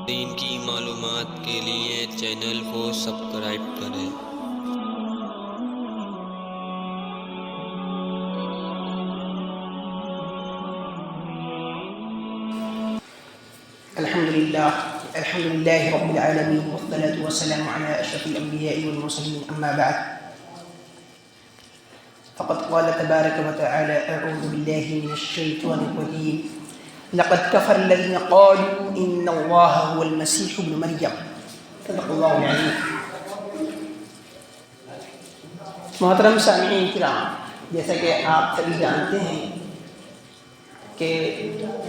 دین کی معلومات کے لیے چینل کو سبسکرائب کریں۔ الحمد لله رب العالمين والصلاة والسلام على أشرف الأنبياء والمرسلين أما بعد فقد قال تبارك وتعالى أعوذ بالله من الشيطان الرجيم لقد كفر الذين قالوا إن الله هو المسيح ابن مريم صدق الله العظيم۔ محترم سامعین کرام، جیسا کہ آپ سبھی جانتے ہیں کہ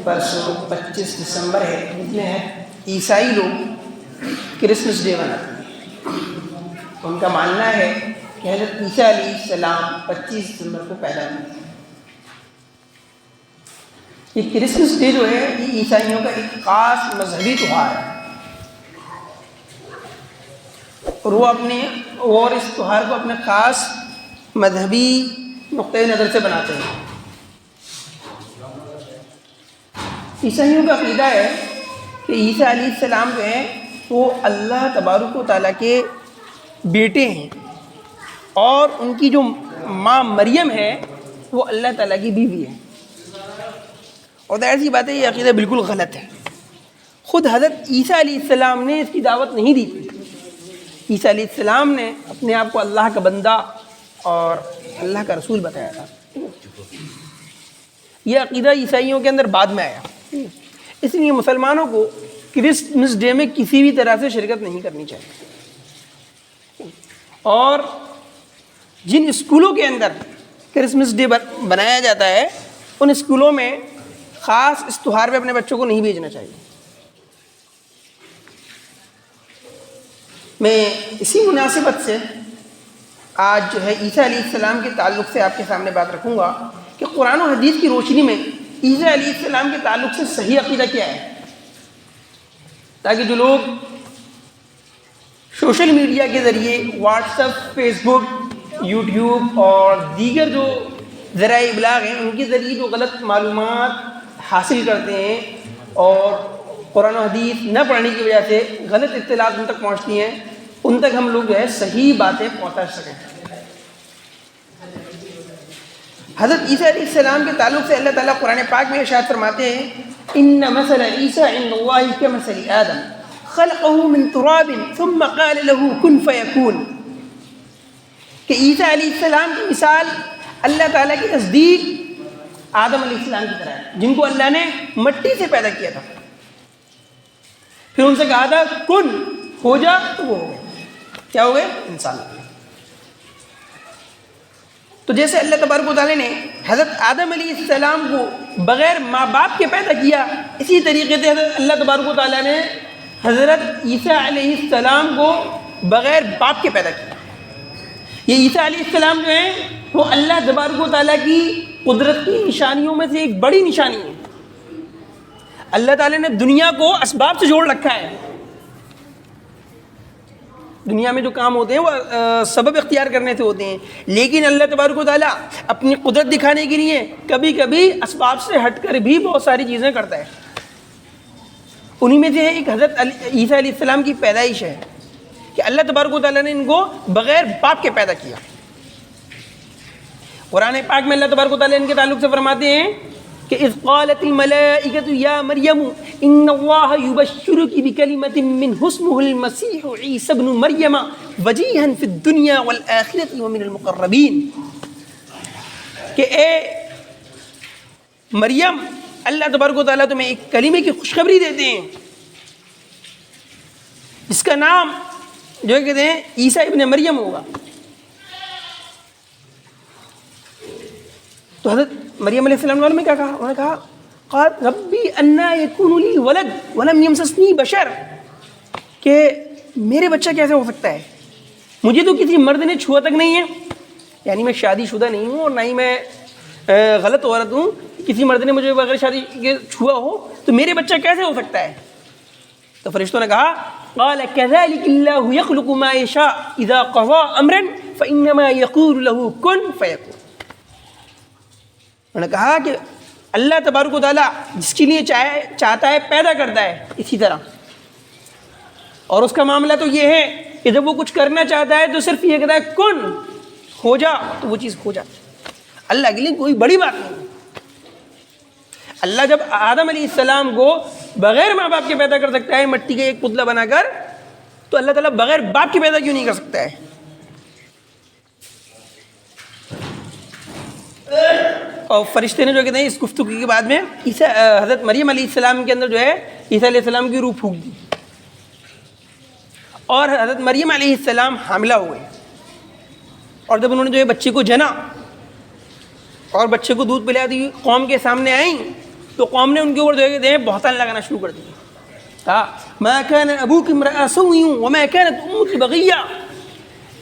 پرسوں 25 دسمبر ہے، جس میں عیسائی لوگ کرسمس ڈے مناتے ہیں۔ ان کا ماننا ہے کہ حضرت عیسیٰ علیہ السلام 25 دسمبر کو پیدا ہوئے۔ یہ کرسمس ڈے جو ہے یہ عیسائیوں کا ایک خاص مذہبی تہوار ہے، اور اس تہوار کو اپنے خاص مذہبی نقطۂ نظر سے بناتے ہیں۔ عیسائیوں کا عقیدہ ہے کہ عیسیٰ علیہ السلام جو ہیں وہ اللہ تبارک و تعالیٰ کے بیٹے ہیں، اور ان کی جو ماں مریم ہے وہ اللہ تعالیٰ کی بیوی ہے۔ اور ظاہر سی بات ہے یہ عقیدہ بالکل غلط ہے۔ خود حضرت عیسیٰ علیہ السلام نے اس کی دعوت نہیں دی تھی۔ عیسیٰ علیہ السلام نے اپنے آپ کو اللہ کا بندہ اور اللہ کا رسول بتایا تھا۔ یہ عقیدہ عیسائیوں کے اندر بعد میں آیا، اس لیے مسلمانوں کو کرسمس ڈے میں کسی بھی طرح سے شرکت نہیں کرنی چاہیے۔ اور جن اسکولوں کے اندر کرسمس ڈے بنایا جاتا ہے ان اسکولوں میں خاص اس تہوار پہ اپنے بچوں کو نہیں بھیجنا چاہیے۔ میں اسی مناسبت سے آج جو ہے عیسیٰ علیہ السلام کے تعلق سے آپ کے سامنے بات رکھوں گا کہ قرآن و حدیث کی روشنی میں عیسیٰ علیہ السلام کے تعلق سے صحیح عقیدہ کیا ہے، تاکہ جو لوگ سوشل میڈیا کے ذریعے واٹس ایپ، فیس بک، یوٹیوب اور دیگر جو ذرائع ابلاغ ہیں ان کے ذریعے جو غلط معلومات حاصل کرتے ہیں اور قرآن و حدیث نہ پڑھنے کی وجہ سے غلط اطلاعات ان تک پہنچتی ہیں، ان تک ہم لوگ جو ہے صحیح باتیں پہنچا سکیں۔ حضرت عیسیٰ علیہ السلام کے تعلق سے اللہ تعالیٰ قرآن پاک میں ارشاد فرماتے ہیں ان مثل عیسیٰ عند اللہ کمثل آدم خلقہ من تراب ثم قال له کن فیکون، کہ عیسیٰ علیہ السلام کی مثال اللہ تعالیٰ کے نزدیک آدم علیہ السلام کی طرح ہے، جن کو اللہ نے مٹی سے پیدا کیا تھا، پھر ان سے کہا تھا کن، ہو جا، تو وہ ہو گئے۔ کیا ہو گئے؟ انسان۔ تو جیسے اللہ تبارک و تعالیٰ نے حضرت آدم علیہ السلام کو بغیر ماں باپ کے پیدا کیا، اسی طریقے سے اللہ تبارک و تعالیٰ نے حضرت عیسیٰ علیہ السلام کو بغیر باپ کے پیدا کیا۔ یہ عیسیٰ علیہ السلام جو ہیں وہ اللہ تبارک و تعالیٰ کی قدرت کی نشانیوں میں سے ایک بڑی نشانی ہے۔ اللہ تعالیٰ نے دنیا کو اسباب سے جوڑ رکھا ہے۔ دنیا میں جو کام ہوتے ہیں وہ سبب اختیار کرنے سے ہوتے ہیں، لیکن اللہ تبارک و تعالیٰ اپنی قدرت دکھانے کے لیے کبھی کبھی اسباب سے ہٹ کر بھی بہت ساری چیزیں کرتا ہے۔ انہی میں سے ایک حضرت عیسیٰ علیہ السلام کی پیدائش ہے کہ اللہ تبارک و تعالیٰ نے ان کو بغیر باپ کے پیدا کیا۔ قرآن پاک میں اللہ تبارک و تعالیٰ ان کے تعلق سے فرماتے ہیں کہ اذ قالت الملائکۃ یا مریم ان اللہ یبشرک بکلمۃ منہ اسمہ المسیح عیسی ابن مریم وجیہا فی الدنیا والآخرۃ ومن المقربین، کہ اے مریم، اللہ تبارک و تعالیٰ تمہیں ایک کلمے کی خوشخبری دیتے ہیں جس کا نام جو کہتے ہیں عیسیٰ ابن مریم ہوگا۔ تو حضرت مریم علیہ السلام نے کیا کہا؟ انہوں نے کہا قالت ربی انا یکون لی ولد ولم یمسسنی بشر، کہ میرے بچہ کیسے ہو سکتا ہے، مجھے تو کسی مرد نے چھوا تک نہیں ہے، یعنی میں شادی شدہ نہیں ہوں اور نہ ہی میں غلط عورت ہوں، کسی مرد نے مجھے بغیر شادی کے چھوا ہو تو میرے بچہ کیسے ہو سکتا ہے؟ تو فرشتوں نے کہا قال كذلك الله يخلق ما يشاء اذا قضى امرا فانما يقول له كن فيكون۔ انہوں نے کہا کہ اللہ تبارک و تعالیٰ جس کے لیے چاہتا ہے پیدا کرتا ہے، اسی طرح اور اس کا معاملہ تو یہ ہے کہ جب وہ کچھ کرنا چاہتا ہے تو صرف یہ کہتا ہے کن ہو جا، تو وہ چیز ہو جاتی ہے۔ اللہ کے لیے کوئی بڑی بات نہیں۔ اللہ جب آدم علیہ السلام کو بغیر ماں باپ کے پیدا کر سکتا ہے مٹی کے ایک پتلا بنا کر، تو اللہ تعالیٰ بغیر باپ کے پیدا کیوں نہیں کر سکتا ہے؟ اور فرشتے نے جو کہتے ہیں اس گفتگو کے بعد میں حضرت مریم علیہ السلام کے اندر جو ہے عیسیٰ علیہ السلام کی روح پھونک دی، اور حضرت مریم علیہ السلام حاملہ ہوئے، اور جب انہوں نے جو ہے بچے کو جنا اور بچے کو دودھ پلاتی ہوئی قوم کے سامنے آئیں، تو قوم نے ان کے اوپر جو ہے بہتان لگانا شروع کر دیا۔ کہا ما كان ابوك امرأ سوء وما كانت امك بغيا،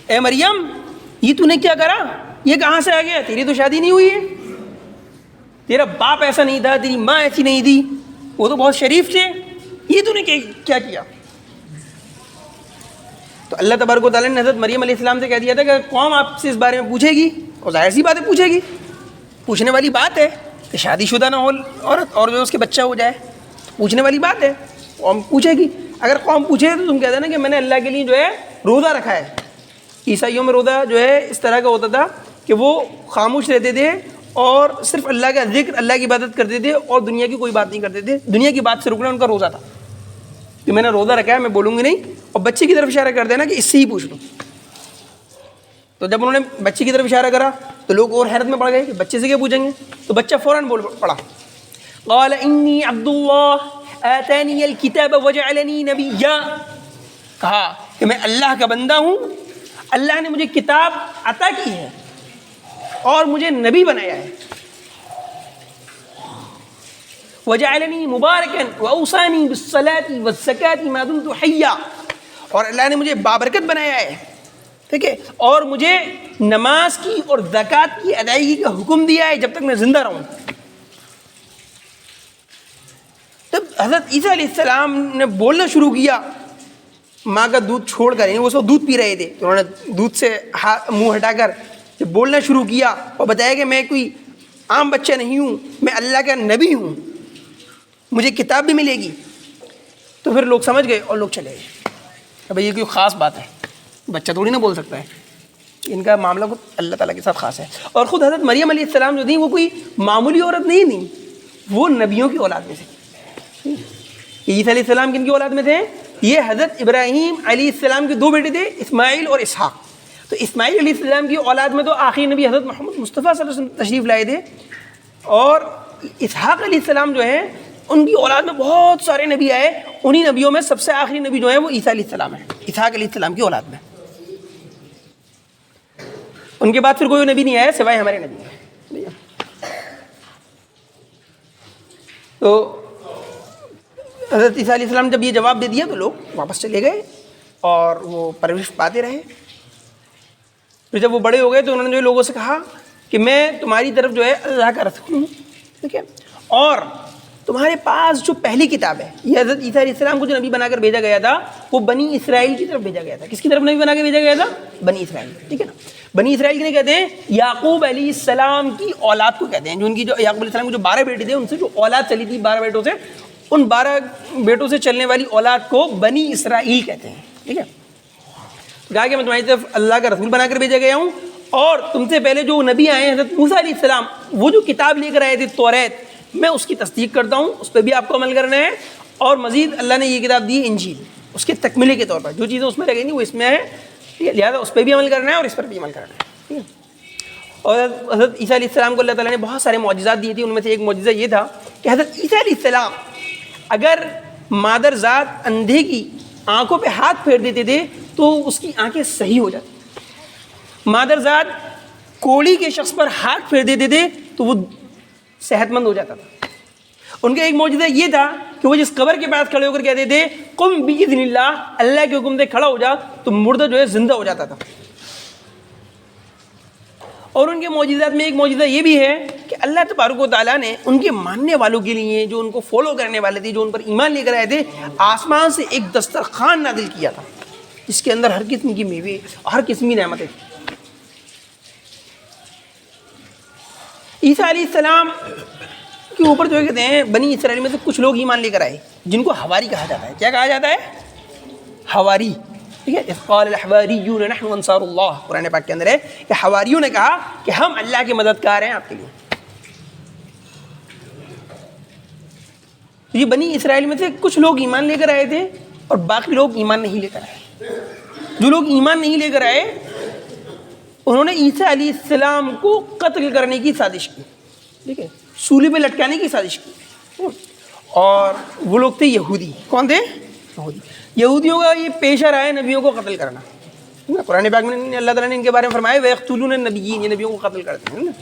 اے مریم یہ تو نے کیا کرا، یہ کہاں سے آ گیا، تیری تو شادی نہیں ہوئی ہے، تیرا باپ ایسا نہیں تھا، تیری ماں ایسی نہیں تھی، وہ تو بہت شریف تھے، یہ تو نے کیا کیا؟ تو اللہ تبارک و تعالیٰ نے حضرت مریم علیہ السلام سے کہہ دیا تھا کہ قوم آپ سے اس بارے میں پوچھے گی، اور ظاہر سی بات ہے پوچھے گی، پوچھنے والی بات ہے کہ شادی شدہ نہ ہو عورت اور جو اس کے بچہ ہو جائے، پوچھنے والی بات ہے، قوم پوچھے گی۔ اگر قوم پوچھے تو تم کہہ دینا کہ میں نے اللہ کے لیے جو ہے روزہ رکھا ہے۔ عیسائیوں میں روزہ جو ہے اس طرح کا ہوتا تھا کہ وہ خاموش رہتے تھے اور صرف اللہ کا ذکر، اللہ کی عبادت کرتے تھے اور دنیا کی کوئی بات نہیں کرتے تھے، دنیا کی بات سے رکنا ان کا روزہ تھا کہ میں نے روزہ رکھا ہے، میں بولوں گی نہیں، اور بچے کی طرف اشارہ کر دینا کہ اس سے ہی پوچھ لو۔ تو جب انہوں نے بچے کی طرف اشارہ کرا تو لوگ اور حیرت میں پڑ گئے کہ بچے سے کیا پوچھیں گے، تو بچہ فوراً بول پڑا، قال انی عبد اللہ آتانی الکتاب وجعلنی نبیا، کہا کہ میں اللہ کا بندہ ہوں، اللہ نے مجھے کتاب عطا کی ہے اور مجھے نبی بنایا ہے، وجعلنی مبارکا واوصانی بالصلاة والزکاة ما دمت حیا، اور اللہ نے مجھے بابرکت بنایا ہے، ٹھیک ہے، اور مجھے نماز کی اور زکوٰۃ کی ادائیگی کا حکم دیا ہے جب تک میں زندہ رہوں۔ تب حضرت عیسیٰ علیہ السلام نے بولنا شروع کیا، ماں کا دودھ چھوڑ کر، یعنی وہ سب دودھ پی رہے تھے، تو انہوں نے دودھ سے منہ ہٹا کر جب بولنا شروع کیا اور بتایا کہ میں کوئی عام بچہ نہیں ہوں، میں اللہ کا نبی ہوں، مجھے کتاب بھی ملے گی، تو پھر لوگ سمجھ گئے اور لوگ چلے گئے کہ بھائی یہ کوئی خاص بات ہے، بچہ تھوڑی نہ بول سکتا ہے، ان کا معاملہ خود اللہ تعالیٰ کے ساتھ خاص ہے۔ اور خود حضرت مریم علیہ السلام جو تھیں وہ کوئی معمولی عورت نہیں تھیں، وہ نبیوں کی اولاد میں سے۔ عیسیٰ علیہ السلام کن کی اولاد میں تھے؟ یہ حضرت ابراہیم علیہ السلام کے دو بیٹے تھے، اسماعیل اور اسحاق۔ تو اسماعیل علیہ السلام کی اولاد میں تو آخری نبی حضرت محمد مصطفیٰ صلی اللہ علیہ وسلم تشریف لائے تھے، اور اسحاق علیہ السلام جو ہیں ان کی اولاد میں بہت سارے نبی آئے، انہی نبیوں میں سب سے آخری نبی جو ہیں وہ عیسیٰ علیہ السلام ہیں، اسحاق علیہ السلام کی اولاد میں۔ ان کے بعد پھر کوئی نبی نہیں آیا سوائے ہمارے نبی۔ تو حضرت عیسیٰ علیہ السلام جب یہ جواب دے دیا تو لوگ واپس چلے گئے اور وہ پرورش پاتے رہے۔ پھر جب وہ بڑے ہو گئے تو انہوں نے جو لوگوں سے کہا کہ میں تمہاری طرف جو ہے اللہ کا رسول ہوں، ٹھیک ہے، اور تمہارے پاس جو پہلی کتاب ہے، یہ حضرت عیسیٰ علیہ السلام کو جو نبی بنا کر بھیجا گیا تھا وہ بنی اسرائیل کی طرف بھیجا گیا تھا۔ کس کی طرف نبی بنا کے بھیجا گیا تھا؟ بنی اسرائیل، ٹھیک ہے نا۔ بنی اسرائیل کہنے کہتے ہیں یعقوب علیہ السلام کی اولاد کو کہتے ہیں، جو ان کی جو یعقوب علیہ السلام کے جو 12 بیٹے تھے ان سے جو اولاد چلی تھی 12 بیٹوں سے، ان 12 بیٹوں سے چلنے والی اولاد کو بنی اسرائیل کہتے ہیں، ٹھیک ہے۔ کہا کہ میں تمہاری طرف اللہ کا رسول بنا کر بھیجا گیا ہوں، اور تم سے پہلے جو نبی آئے ہیں حضرت موسیٰ علیہ السلام، وہ جو کتاب لے کر آئے تھے توریت، میں اس کی تصدیق کرتا ہوں، اس پہ بھی آپ کو عمل کرنا ہے، اور مزید اللہ نے یہ کتاب دی انجیل، اس کے تکملے کے طور پر جو چیزیں اس میں رہ گئی وہ اس میں ہے، لہٰذا اس پہ بھی عمل کرنا ہے اور اس پر بھی عمل کرنا ہے، ٹھیک ہے۔ اور حضرت عیسیٰ علیہ السلام کو اللہ تعالیٰ نے بہت سارے معجزات دیے تھے، ان میں سے ایک معجزہ یہ تھا کہ حضرت عیسیٰ علیہ السلام اگر مادر ذات اندھے کی آنکھوں پہ ہاتھ پھیر دیتے تھے تو اس کی آنکھیں صحیح ہو جاتی، مادر ذات کوڑی کے شخص پر ہاتھ پھیر دیتے تھے تو وہ صحت مند ہو جاتا تھا۔ ان کا ایک معجزہ یہ تھا کہ وہ جس قبر کے پاس کھڑے ہو کر کہتے تھے قم باذن اللہ، اللہ کے حکم سے کھڑا ہو جا، تو مردہ جو ہے زندہ ہو جاتا تھا۔ اور ان کے معجزات میں ایک معجزہ یہ بھی ہے کہ اللہ تبارک و تعالیٰ نے ان کے ماننے والوں کے لیے، جو ان کو فالو کرنے والے تھے، جو ان پر ایمان لے کر آئے تھے، آسمان سے ایک دسترخوان نازل کیا تھا جس کے اندر ہر قسم کی میوے، ہر قسم کی نعمتیں تھیں۔ عیسیٰ علیہ السلام کے اوپر جو کہتے ہیں بنی اسرائیل میں سے کچھ لوگ ایمان لے کر آئے جن کو حواری کہا جاتا ہے۔ کیا کہا جاتا ہے؟ حواری، ٹھیک ہے، اذ قال الحواریون نحن انصار اللہ، قرآن پاک کے اندر ہے کہ حواریوں نے کہا کہ ہم اللہ کے مددگار ہیں آپ کے لیے. یہ بنی اسرائیل میں سے کچھ لوگ ایمان لے کر آئے تھے اور باقی لوگ ایمان نہیں لے کر آئے. جو لوگ ایمان نہیں لے کر آئے انہوں نے عیسیٰ علیہ السلام کو قتل کرنے کی سازش کی، ٹھیک ہے، سولی پہ لٹکانے کی سازش کی. اور وہ لوگ تھے یہودی. کون تھے؟ یہودی. یہودیوں کا یہ پیشہ رہا ہے نبیوں کو قتل کرنا. قرآن پاک میں اللہ تعالیٰ نے ان کے بارے میں فرمایا وَيَقْتُلُونَ النَّبِيِّينَ، یہ نبیوں کو قتل کرتے ہیں.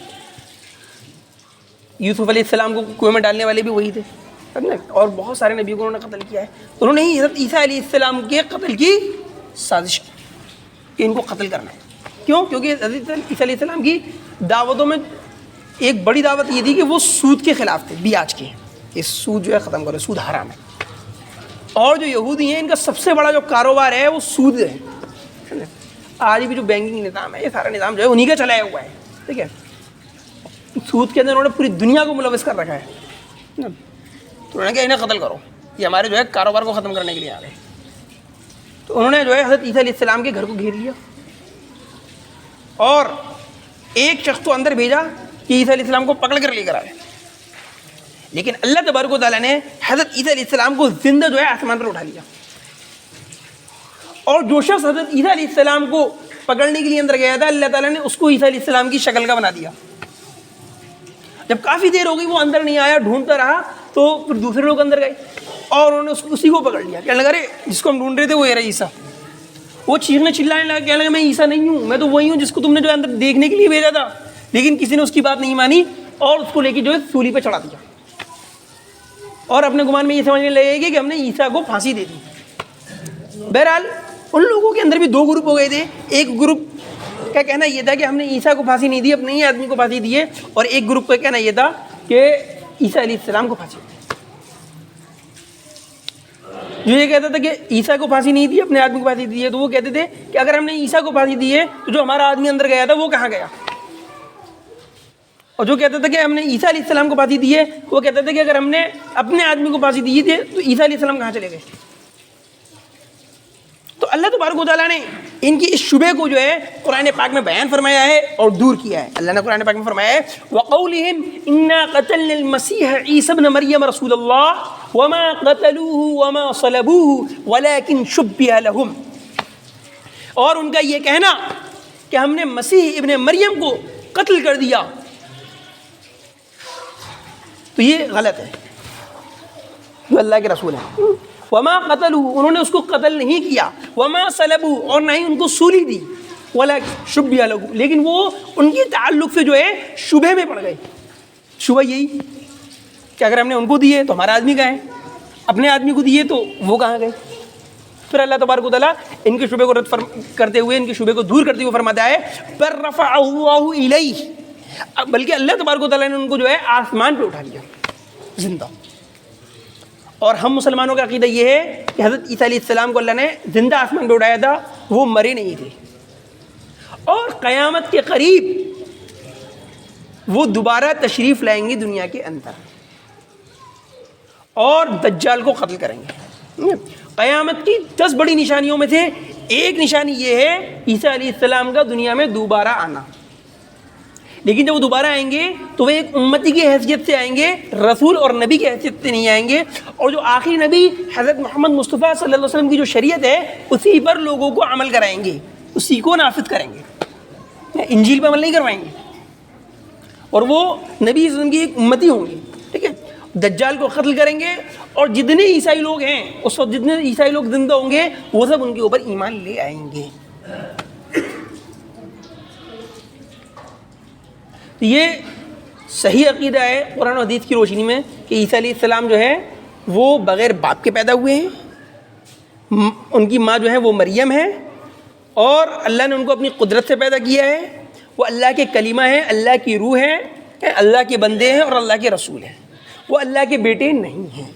یوسف علیہ السلام کو کنویں میں ڈالنے والے بھی وہی تھے، اور بہت سارے نبیوں کو انہوں نے قتل کیا ہے. انہوں نے ہی حضرت عیسیٰ علیہ السلام کے قتل کی سازش کی کہ ان کو قتل کرنا ہے. کیوں؟ کیونکہ حضرت عیسیٰ علیہ السلام کی دعوتوں میں ایک بڑی دعوت یہ تھی کہ وہ سود کے خلاف تھے، بیاج کے، کہ سود جو ہے ختم کرو، سود حرام ہے. اور جو یہودی ہیں ان کا سب سے بڑا جو کاروبار ہے وہ سود ہے. آج بھی جو بینکنگ نظام ہے یہ سارا نظام جو ہے انہی کا چلایا ہوا ہے، ٹھیک ہے. سود کے اندر انہوں نے پوری دنیا کو ملوث کر رکھا ہے. تو انہوں نے کہا انہیں قتل کرو، یہ ہمارے جو ہے کاروبار کو ختم کرنے کے لیے آ گئے. تو انہوں نے جو ہے حضرت عیسیٰ علیہ السلام کے گھر کو گھیر لیا اور ایک شخص کو اندر بھیجا کہ عیسیٰ علیہ السلام کو پکڑ کر لے کر آئے. لیکن اللہ تبارک و تعالیٰ نے حضرت عیسیٰ علیہ السلام کو زندہ جو ہے آسمان پر اٹھا لیا. اور جو شخص حضرت عیسیٰ علیہ السلام کو پکڑنے کے لیے اندر گیا تھا اللہ تعالیٰ نے اس کو عیسیٰ علیہ السلام کی شکل کا بنا دیا. جب کافی دیر ہو گئی وہ اندر نہیں آیا، ڈھونڈتا رہا، تو پھر دوسرے لوگ اندر گئے اور انہوں نے اسی کو پکڑ لیا. کہنے لگا ارے جس کو ہم ڈھونڈ رہے تھے وہ یہ رہا عیسیٰ. وہ چیخنے چلانے لگا، کہنے لگا میں عیسیٰ نہیں ہوں، میں تو وہی ہوں جس کو تم نے جو اندر دیکھنے کے لیے بھیجا تھا. لیکن کسی نے اس کی بات نہیں مانی اور اس کو لے کے جو ہے سولی پہ چڑھا دیا. اور اپنے گمان میں یہ سمجھنے لگے گی کہ ہم نے عیسیٰ کو پھانسی دے دی. بہرحال ان لوگوں کے اندر بھی دو گروپ ہو گئے تھے. ایک گروپ کا کہنا یہ تھا کہ ہم نے عیسیٰ کو پھانسی نہیں دی، اپنے ہی آدمی کو پھانسی دی ہے. اور ایک گروپ کا کہنا یہ تھا کہ عیسیٰ علیہ السلام کو پھانسی دی. جو یہ کہتا تھا کہ عیسیٰ کو پھانسی نہیں دی، اپنے آدمی کو پھانسی دی ہے، تو وہ کہتے تھے کہ اگر ہم نے عیسیٰ کو پھانسی دی ہے تو جو ہمارا آدمی اندر گیا تھا وہ کہاں گیا. اور جو کہتا تھا کہ ہم نے عیسیٰ علیہ السلام کو پھانسی دی ہے وہ کہتا تھا کہ اگر ہم نے اپنے آدمی کو پھانسی دی تھی تو عیسیٰ علیہ السلام کہاں چلے گئے. تو اللہ تبارک و تعالیٰ نے ان کی اس شبہ کو جو ہے قرآن پاک میں بیان فرمایا ہے اور دور کیا ہے. اللہ نے قرآن پاک میں فرمایا ہے وَقَوْلِهِمْ إِنَّا قَتَلْنَا الْمَسِيحَ عِيسَى ابْنَ مَرْيَمَ رَسُولَ اللَّهِ وَمَا قَتَلُوهُ وَمَا صَلَبُوهُ وَلَكِنْ شُبِّهَ لَهُمْ. اور ان کا یہ کہنا کہ ہم نے مسیح ابن مریم کو قتل کر دیا تو یہ غلط ہے. جو اللہ کے رسول ہیں وما قتلوا، انہوں نے اس کو قتل نہیں کیا، وما صلبوا، اور نہ ہی ان کو سولی دی، ولکن شبہ لہو، لیکن وہ ان کی تعلق سے جو ہے شبہ میں پڑ گئے. شبہ یہی کہ اگر ہم نے ان کو دیے تو ہمارا آدمی کہاں ہے، اپنے آدمی کو دیے تو وہ کہاں گئے. پھر اللہ تبارک و تعالیٰ ان کے شبہ کو رد کرتے ہوئے، ان کے شبہ کو دور کرتے ہوئے فرماتا ہے پر رفعہ اللہ الیہ، بلکہ اللہ تبارک و تعالیٰ نے ان کو جو ہے آسمان پہ اٹھا لیا زندہ. اور ہم مسلمانوں کا عقیدہ یہ ہے کہ حضرت عیسیٰ علیہ السلام کو اللہ نے زندہ آسمان پہ اٹھایا تھا، وہ مرے نہیں تھے. اور قیامت کے قریب وہ دوبارہ تشریف لائیں گے دنیا کے اندر اور دجال کو قتل کریں گے. قیامت کی 10 بڑی نشانیوں میں سے ایک نشانی یہ ہے عیسیٰ علیہ السلام کا دنیا میں دوبارہ آنا. لیکن جب وہ دوبارہ آئیں گے تو وہ ایک امتی کی حیثیت سے آئیں گے، رسول اور نبی کی حیثیت سے نہیں آئیں گے. اور جو آخری نبی حضرت محمد مصطفیٰ صلی اللہ علیہ وسلم کی جو شریعت ہے اسی پر لوگوں کو عمل کرائیں گے، اسی کو نافذ کریں گے، انجیل پہ عمل نہیں کروائیں گے. اور وہ نبی صلی اللہ علیہ وسلم کی ایک امتی ہوں گی. ٹھیک ہے، دجال کو قتل کریں گے اور جتنے عیسائی لوگ ہیں اس وقت، جتنے عیسائی لوگ زندہ ہوں گے وہ سب ان کے اوپر ایمان لے آئیں گے. تو یہ صحیح عقیدہ ہے قرآن و حدیث کی روشنی میں کہ عیسیٰ علیہ السلام جو ہے وہ بغیر باپ کے پیدا ہوئے ہیں. ان کی ماں جو ہے وہ مریم ہے اور اللہ نے ان کو اپنی قدرت سے پیدا کیا ہے. وہ اللہ کے کلمہ ہیں، اللہ کی روح ہیں، اللہ کے بندے ہیں اور اللہ کے رسول ہیں. وہ اللہ کے بیٹے نہیں ہیں.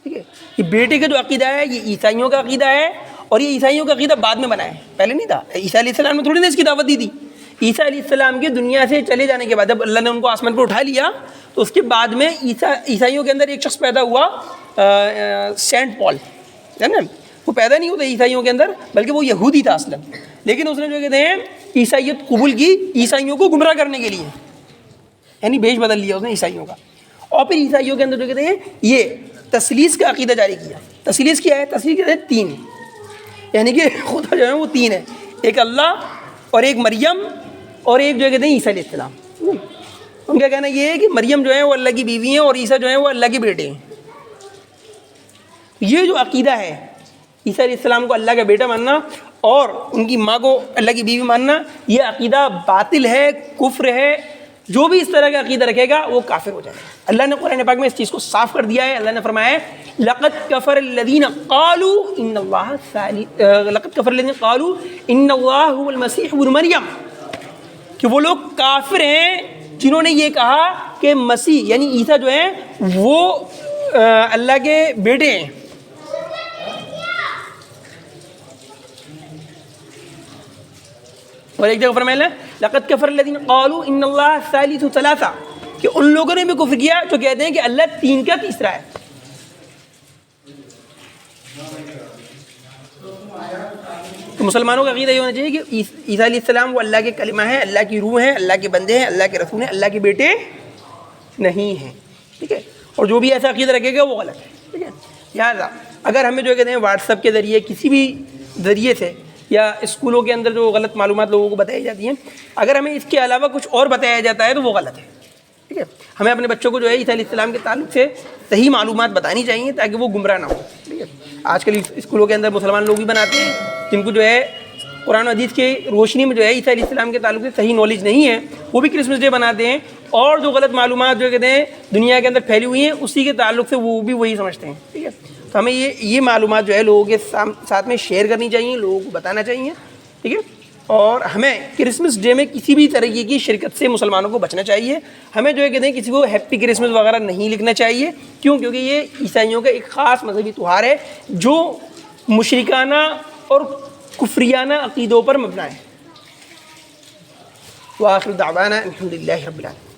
ٹھیک ہے، یہ بیٹے کا جو عقیدہ ہے یہ عیسائیوں کا عقیدہ ہے اور یہ عیسائیوں کا عقیدہ بعد میں بنا ہے، پہلے نہیں تھا. عیسیٰ علیہ السلام نے تھوڑی نا اس کی دعوت دی تھی. عیسیٰ علیہ السلام کے دنیا سے چلے جانے کے بعد جب اللہ نے ان کو آسمان پر اٹھا لیا تو اس کے بعد میں عیسائیوں کے اندر ایک شخص پیدا ہوا، سینٹ پال ہے نا. وہ پیدا نہیں ہوتا عیسائیوں کے اندر، بلکہ وہ یہودی تھا اصلاً، لیکن اس نے جو کہتے ہیں عیسائیت قبول کی عیسائیوں کو گمراہ کرنے کے لیے، یعنی بھیش بدل لیا اس نے عیسائیوں کا، اور پھر عیسائیوں کے اندر جو کہتے ہیں یہ تثلیث کا عقیدہ جاری کیا۔ تثلیث کیا ہے؟ تثلیث کہتے ہیں تین، یعنی کہ خدا جو ہے وہ تین ہے، ایک اللہ اور ایک مریم اور ایک جو کہتے ہیں عیسیٰ علیہ السلام۔ ان کا کہنا یہ ہے کہ مریم جو ہے وہ اللہ کی بیوی ہیں اور عیسیٰ جو ہے وہ اللہ کے بیٹے ہیں۔ یہ جو عقیدہ ہے عیسیٰ علیہ السلام کو اللہ کا بیٹا ماننا اور ان کی ماں کو اللہ کی بیوی ماننا، یہ عقیدہ باطل ہے، کفر ہے۔ جو بھی اس طرح کا عقیدہ رکھے گا وہ کافر ہو جائے گا۔ اللہ نے قرآن پاک میں اس چیز کو صاف کر دیا ہے۔ اللہ نے فرمایا ہے لقد کفر الذین قالوا ان اللہ هو المسیح ابن مریم، کہ وہ لوگ کافر ہیں جنہوں نے یہ کہا کہ مسیح یعنی عیسیٰ جو ہیں وہ اللہ کے بیٹے ہیں۔ اور ایک جگہ فرمایا لقد کفر الذین قالوا ان اللہ ثالث ثلاثہ، کہ ان لوگوں نے بھی کفر کیا جو کہتے ہیں کہ اللہ تین کا تیسرا ہے۔ تو مسلمانوں کا عقیدہ یہ ہونا چاہیے کہ عیسیٰ علیہ السلام وہ اللہ کے کلمہ ہیں، اللہ کی روح ہیں، اللہ کے بندے ہیں، اللہ کے رسول ہیں، اللہ کے بیٹے نہیں ہیں، ٹھیک ہے۔ اور جو بھی ایسا عقیدہ رکھے گا وہ غلط ہے، ٹھیک ہے۔ لہٰذا اگر ہمیں جو کہتے ہیں واٹس ایپ کے ذریعے کسی بھی ذریعے سے یا اسکولوں کے اندر جو غلط معلومات لوگوں کو بتائی جاتی ہیں، اگر ہمیں اس کے علاوہ کچھ اور بتایا جاتا ہے تو وہ غلط ہے، ٹھیک ہے۔ ہمیں اپنے بچوں کو جو ہے عیسیٰ علیہ السلام کے تعلق سے صحیح معلومات بتانی چاہیے تاکہ وہ گمراہ نہ ہو، ٹھیک ہے۔ آج کل اسکولوں کے اندر مسلمان لوگ بھی بناتے ہیں جن کو جو ہے قرآن و حدیث کی روشنی میں جو ہے عیسیٰ علیہ السلام کے تعلق سے صحیح نالج نہیں ہے، وہ بھی کرسمس ڈے بناتے ہیں، اور جو غلط معلومات جو کہتے ہیں دنیا کے اندر پھیلی ہوئی ہیں اسی کے تعلق سے وہ بھی وہی سمجھتے ہیں، ٹھیک ہے۔ تو ہمیں یہ معلومات جو ہے لوگوں کے ساتھ میں شیئر کرنی چاہیے، لوگوں کو بتانا چاہیے، ٹھیک ہے۔ اور ہمیں کرسمس ڈے میں کسی بھی طریقے کی شرکت سے مسلمانوں کو بچنا چاہیے۔ ہمیں جو ہے کہتے ہیں کسی کو ہیپی کرسمس وغیرہ نہیں لکھنا چاہیے، کیوں؟ کیونکہ یہ عیسائیوں کا ایک خاص مذہبی تہوار ہے جو مشرکانہ اور کفریانہ عقیدوں پر مبنی ہے۔ وآخر دعوانا الحمد للہ رب العالمین۔